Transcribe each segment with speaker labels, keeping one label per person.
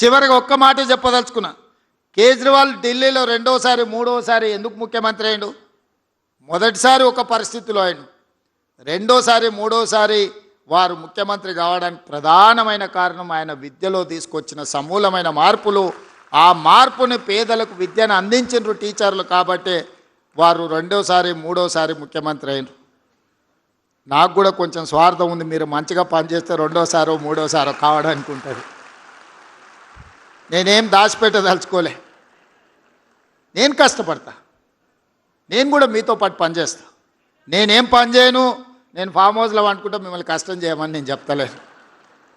Speaker 1: చివరిగా ఒక్క మాట చెప్పదలుచుకున్నా. కేజ్రీవాల్ ఢిల్లీలో రెండోసారి మూడోసారి ఎందుకు ముఖ్యమంత్రి అయ్యిండు? మొదటిసారి ఒక పరిస్థితిలో అయ్యిండు, రెండోసారి మూడోసారి వారు ముఖ్యమంత్రి కావడానికి ప్రధానమైన కారణం ఆయన విద్యలో తీసుకొచ్చిన సమూలమైన మార్పులు. ఆ మార్పుని పేదలకు విద్యను అందించిన టీచర్లు కాబట్టే వారు రెండోసారి మూడోసారి ముఖ్యమంత్రి అయినరు. నాకు కూడా కొంచెం స్వార్థం ఉంది, మీరు మంచిగా పనిచేస్తే రెండోసారో మూడోసారో కావడానికి ఉంటుంది. నేనేం దాచిపెట్టదలుచుకోలే, నేను కష్టపడతా, నేను కూడా మీతో పాటు పనిచేస్తా. నేనేం పని చేయను, నేను ఫామ్ హౌస్లో అనుకుంటా మిమ్మల్ని కష్టం చేయమని నేను చెప్తలేను.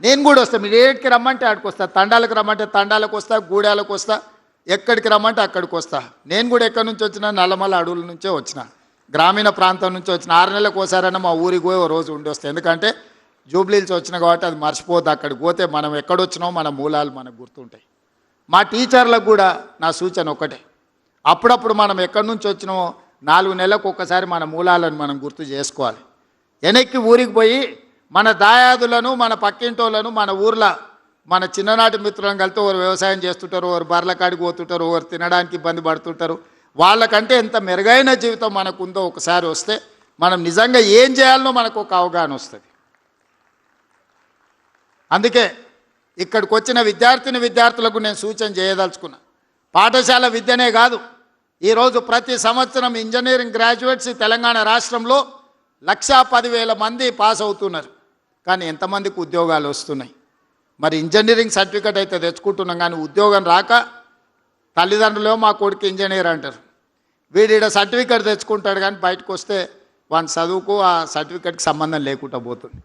Speaker 1: నేను కూడా వస్తాను, మీరు ఏడికి రమ్మంటే ఆడికి వస్తా, తండాలకు రమ్మంటే తండాలకు వస్తా, గూడాలకు వస్తా, ఎక్కడికి రమ్మంటే అక్కడికి వస్తా. నేను కూడా ఎక్కడి నుంచి వచ్చినా నల్లమల్ల అడవుల నుంచే వచ్చిన, గ్రామీణ ప్రాంతం నుంచి వచ్చిన. 6 నెలలకు ఒకసారైనా మా ఊరికి పోయి ఓ రోజు ఉండి వస్తాయి. ఎందుకంటే జూబ్లీహిల్స్ వచ్చిన కాబట్టి అది మర్చిపోద్దు. అక్కడికి పోతే మనం ఎక్కడొచ్చినామో మన మూలాలు మనకు గుర్తుంటాయి. మా టీచర్లకు కూడా నా సూచన ఒకటే, అప్పుడప్పుడు మనం ఎక్కడి నుంచి వచ్చినామో 4 నెలలకు ఒక్కసారి మన మూలాలను మనం గుర్తు చేసుకోవాలి. వెనక్కి ఊరికి పోయి మన దాయాదులను, మన పక్కింటోళ్ళను, మన ఊర్లో మన చిన్ననాటి మిత్రులను కలిసి ఒకరు వ్యవసాయం చేస్తుంటారు, ఒకరు బర్రెల కాడికి పోతుంటారు, ఒకరు తినడానికి ఇబ్బంది పడుతుంటారు. వాళ్ళకంటే ఎంత మెరుగైన జీవితం మనకు ఉందో ఒకసారి వస్తే మనం నిజంగా ఏం చేయాలనో మనకు ఒక అవగాహన వస్తుంది. అందుకే ఇక్కడికి వచ్చిన విద్యార్థులకు నేను సూచన చేయదలుచుకున్నా. పాఠశాల విద్యనే కాదు, ఈరోజు ప్రతి సంవత్సరం ఇంజనీరింగ్ గ్రాడ్యుయేట్స్ తెలంగాణ రాష్ట్రంలో 1,10,000 మంది పాస్ అవుతున్నారు. కానీ ఎంతమందికి ఉద్యోగాలు వస్తున్నాయి? మరి ఇంజనీరింగ్ సర్టిఫికేట్ అయితే తెచ్చుకుంటున్నాం, కానీ ఉద్యోగం రాక తల్లిదండ్రులు మా కొడుకు ఇంజనీర్ అంటారు. వీడిడ సర్టిఫికేట్ తెచ్చుకుంటాడు, కానీ బయటకు వస్తే వాని చదువుకు ఆ సర్టిఫికేట్కి సంబంధం లేకుండా పోతుంది.